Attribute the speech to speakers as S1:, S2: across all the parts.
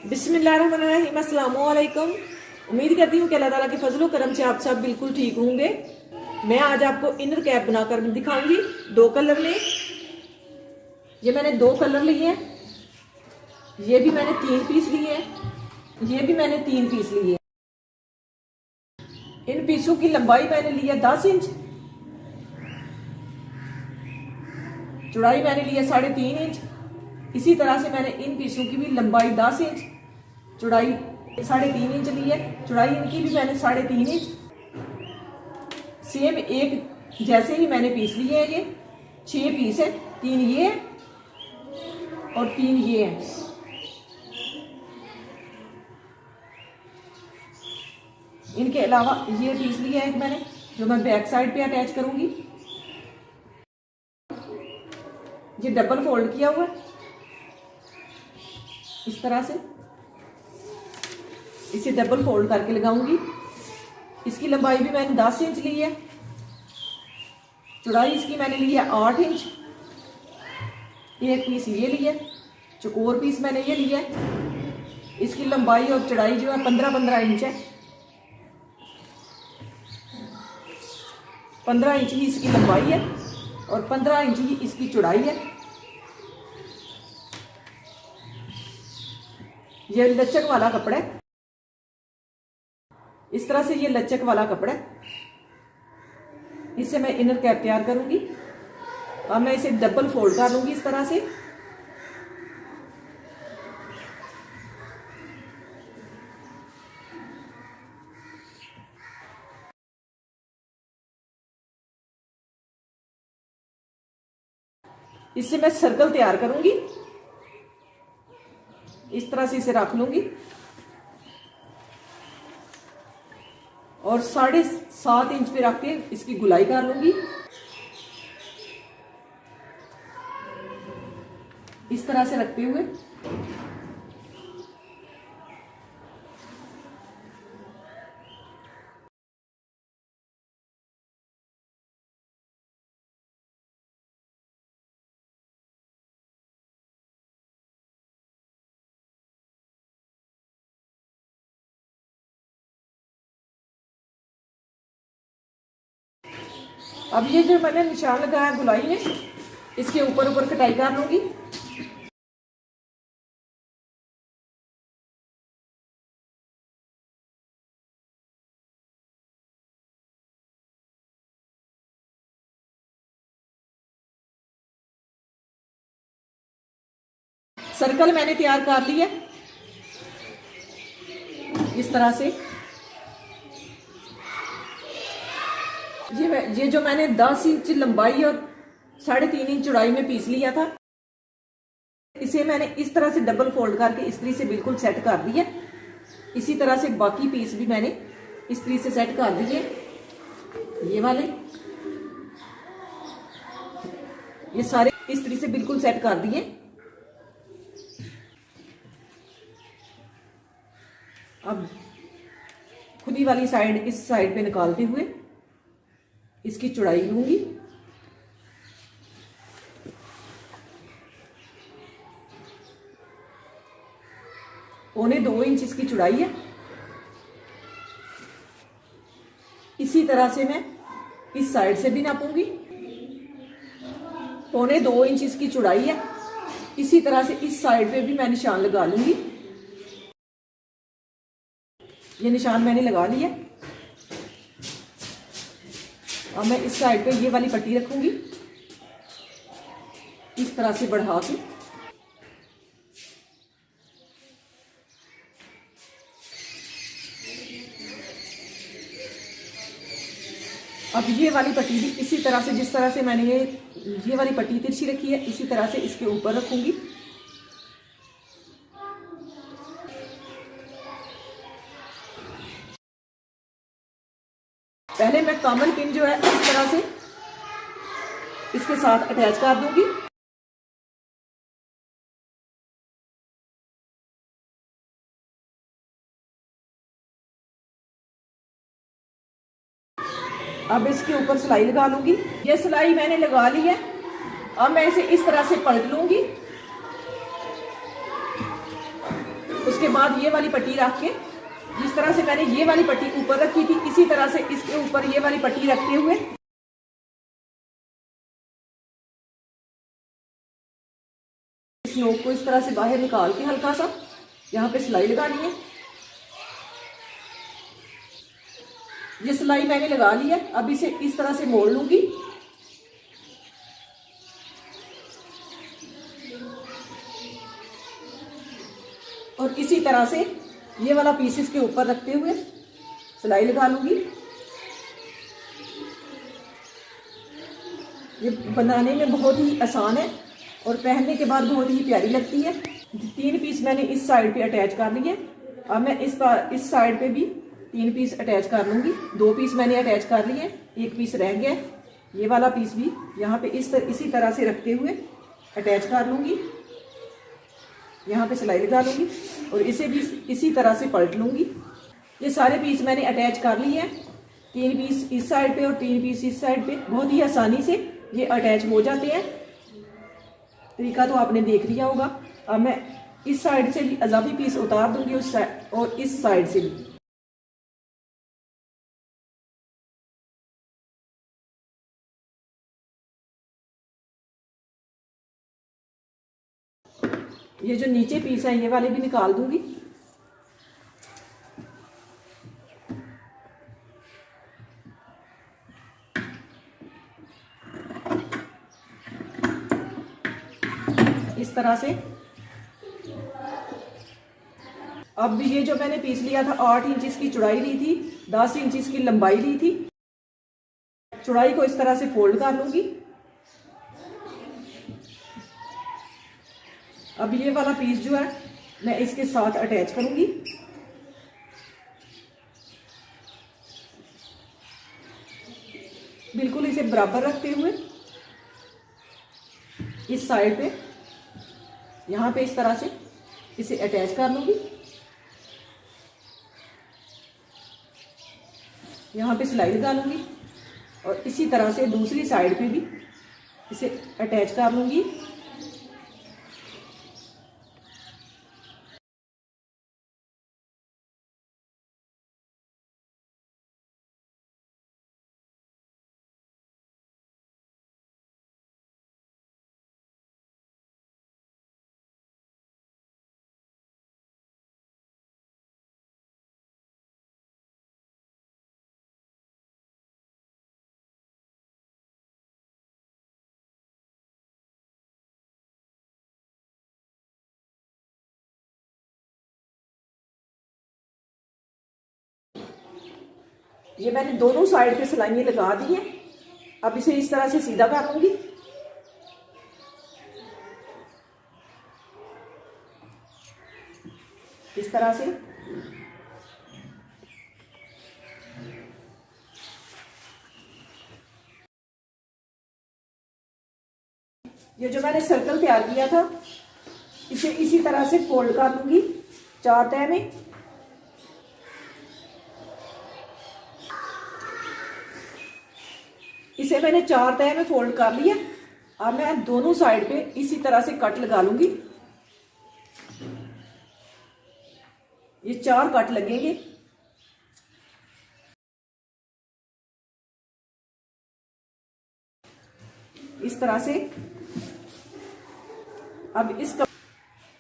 S1: बिस्मिल्लाहिर्रहमानिर्रहीम, अस्सलाम वालेकुम। उम्मीद करती हूँ कि अल्लाह ताला के फजलो करम से आप सब बिल्कुल ठीक होंगे। मैं आज आपको इनर कैप बनाकर दिखाऊंगी दो कलर में। ये मैंने दो कलर लिए हैं, ये भी मैंने 3 पीस लिए हैं, ये भी मैंने 3 पीस लिए हैं। इन पीसों की लंबाई मैंने ली है 10 इंच, चौड़ाई मैंने ली है 3.5 इंच। इसी तरह से मैंने इन पीसों की भी लंबाई 10 इंच, चौड़ाई 3.5 इंच ली है। चौड़ाई इनकी भी मैंने 3.5 इंच। सेम एक जैसे ही मैंने पीस लिए हैं। ये 6 पीस है, 3 ये है और 3 ये है। इनके अलावा ये पीस लिया है एक मैंने, जो मैं बैक साइड पे अटैच करूंगी। ये डबल फोल्ड किया हुआ है इस तरह से, इसे डबल फोल्ड करके लगाऊंगी। इसकी लंबाई भी मैंने 10 इंच ली है, चौड़ाई इसकी मैंने ली है 8 इंच। एक पीस ये लिया, चौकोर पीस मैंने ये लिया। इसकी लंबाई और चौड़ाई जो है 15-15 इंच है। 15 इंच ही इसकी लंबाई है और 15 इंच ही इसकी चौड़ाई है। ये लचक वाला कपड़ा है, इस तरह से ये लचक वाला कपड़ा है। इससे मैं इनर कैप तैयार करूंगी। अब मैं इसे डबल फोल्ड कर लूंगी इस तरह से। इससे मैं सर्कल तैयार करूंगी, इस तरह से इसे रख लूंगी और 7.5 इंच पे रख के इसकी गुलाई कर लूंगी इस तरह से रखते हुए। अब ये जो मैंने निशान लगाया गुलाई में, इसके ऊपर ऊपर कटाई कर लूंगी। सर्कल मैंने तैयार कर लिया इस तरह से। ये जो मैंने 10 इंच लंबाई और 3.5 इंच चौड़ाई में पीस लिया था, इसे मैंने इस तरह से डबल फोल्ड करके इस्त्री से बिल्कुल सेट कर दिया। इसी तरह से बाकी पीस भी मैंने इस्त्री से सेट कर दिए। ये वाले ये सारे इस्त्री से बिल्कुल सेट कर दिए। अब खुदी वाली साइड इस साइड पे निकालते हुए इसकी चौड़ाई लूंगी। पौने 2 इंच इसकी चौड़ाई है। इसी तरह से मैं इस साइड से भी नापूंगी। पौने 2 इंच इसकी चौड़ाई है। इसी तरह से इस साइड पे भी मैं निशान लगा लूंगी। ये निशान मैंने लगा लिया। अब मैं इस साइड पे ये वाली पट्टी रखूंगी इस तरह से बढ़ा के। अब ये वाली पट्टी भी इसी तरह से, जिस तरह से मैंने ये वाली पट्टी तिरछी रखी है, इसी तरह से इसके ऊपर रखूंगी। पहले मैं कॉमन पिन जो है इस तरह से इसके साथ अटैच कर दूंगी। अब इसके ऊपर सिलाई लगा लूंगी। ये सिलाई मैंने लगा ली है। अब मैं इसे इस तरह से पलट लूंगी उसके बाद ये वाली पट्टी रख के, जिस तरह से मैंने ये वाली पट्टी ऊपर रखी थी, इसी तरह से इसके ऊपर ये वाली पट्टी रखते हुए इस नोक को इस तरह से बाहर निकाल के हल्का सा यहाँ पे सिलाई लगानी है। ये सिलाई मैंने लगा ली है। अब इसे इस तरह से मोड़ लूंगी। और इसी तरह से ये वाला पीस इसके ऊपर रखते हुए सिलाई लगा लूंगी। ये बनाने में बहुत ही आसान है और पहनने के बाद बहुत ही प्यारी लगती है। 3 पीस मैंने इस साइड पे अटैच कर लिए। अब मैं इस साइड पे भी 3 पीस अटैच कर लूंगी। 2 पीस मैंने अटैच कर लिए, 1 पीस रह गया। ये वाला पीस भी यहाँ पे इसी तरह से रखते हुए अटैच कर लूंगी। यहाँ पे सिलाई लगा लूंगी और इसे भी इसी तरह से पलट लूंगी। ये सारे पीस मैंने अटैच कर लिए हैं। 3 पीस इस साइड पे और 3 पीस इस साइड पे। बहुत ही आसानी से ये अटैच हो जाते हैं। तरीका तो आपने देख लिया होगा। अब मैं इस साइड से भी इजाफी पीस उतार दूंगी उस साइड और इस साइड से भी। ये जो नीचे पीस है ये वाले भी निकाल दूंगी। इस तरह से। अब ये जो मैंने पीस लिया था 8 इंच इसकी चौड़ाई ली थी, 10 इंच इसकी लंबाई ली थी। चौड़ाई को इस तरह से फोल्ड कर लूंगी। अब ये वाला पीस जो है मैं इसके साथ अटैच करूंगी। बिल्कुल इसे बराबर रखते हुए इस साइड पे यहाँ पे इस तरह से इसे अटैच कर लूंगी। यहाँ पे सिलाई लगा लूंगी और इसी तरह से दूसरी साइड पे भी इसे अटैच कर लूंगी। ये मैंने दोनों साइड पे सिलाइयाँ लगा दी हैं। अब इसे इस तरह से सीधा कर लूंगी। इस तरह से। ये जो मैंने सर्कल तैयार किया था इसे इसी तरह से फोल्ड कर लूंगी 4 तह में। इसे मैंने 4 तह में फोल्ड कर लिया। अब मैं दोनों साइड पे इसी तरह से कट लगा लूंगी। ये 4 कट लगेंगे। इस तरह से। अब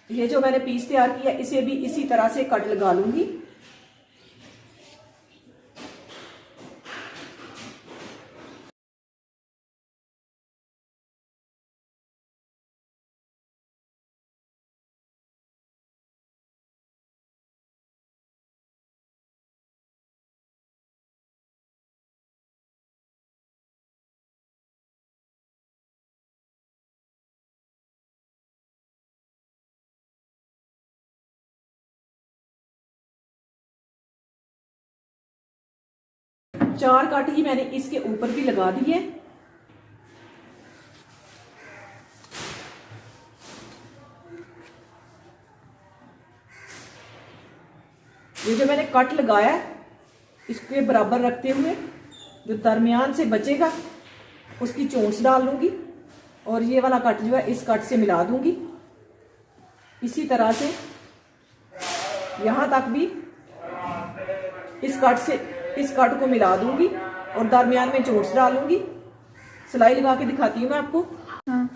S1: ये जो मैंने पीस तैयार किया इसे भी इसी तरह से कट लगा लूंगी। चार कट ही मैंने इसके ऊपर भी लगा दिए। ये जो मैंने कट लगाया इसके बराबर रखते हुए जो दरमियान से बचेगा उसकी चोंच डाल लूंगी और ये वाला कट जो है इस कट से मिला दूंगी। इसी तरह से यहाँ तक भी इस कट को मिला दूंगी और दरमियान में चोट्स डालूंगी। सिलाई लगा के दिखाती हूँ मैं आपको।
S2: हाँ।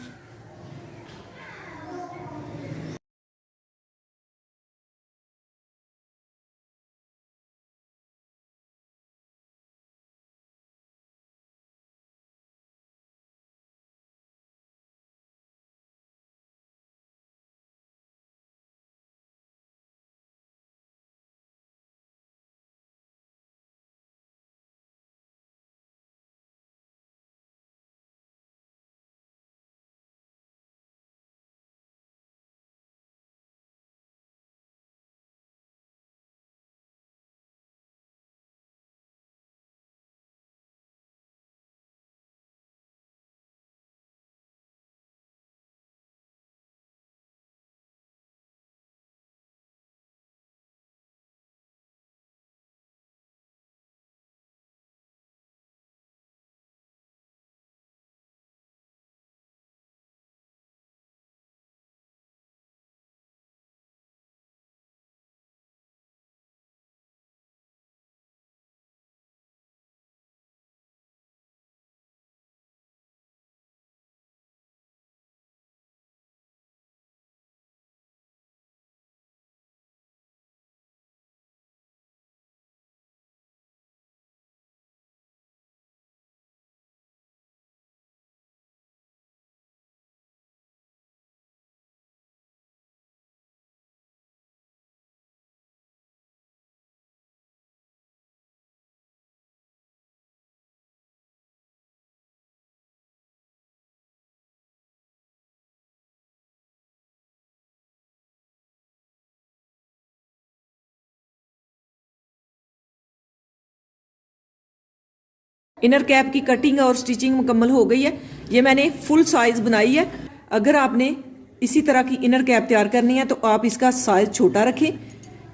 S1: इनर कैप की कटिंग और स्टिचिंग मुकम्मल हो गई है। ये मैंने फुल साइज बनाई है। अगर आपने इसी तरह की इनर कैप तैयार करनी है तो आप इसका साइज छोटा रखें।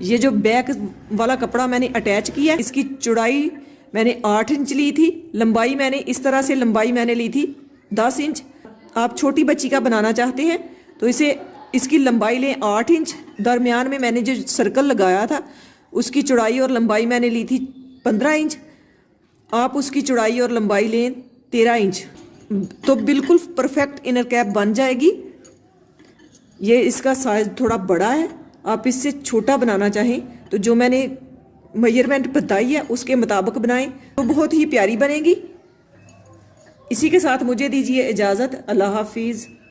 S1: ये जो बैक वाला कपड़ा मैंने अटैच किया, इसकी चौड़ाई मैंने 8 इंच ली थी, लंबाई मैंने इस तरह से लंबाई मैंने ली थी 10 इंच। आप छोटी बच्ची का बनाना चाहते हैं तो इसकी लंबाई लें 8 इंच। दरमियान में मैंने जो सर्कल लगाया था उसकी चौड़ाई और लंबाई मैंने ली थी 15 इंच। आप उसकी चौड़ाई और लंबाई लें 13 इंच, तो बिल्कुल परफेक्ट इनर कैप बन जाएगी। ये इसका साइज थोड़ा बड़ा है, आप इससे छोटा बनाना चाहें तो जो मैंने मेजरमेंट बताई है उसके मुताबिक बनाएं तो बहुत ही प्यारी बनेगी। इसी के साथ मुझे दीजिए इजाज़त। अल्लाह हाफिज़।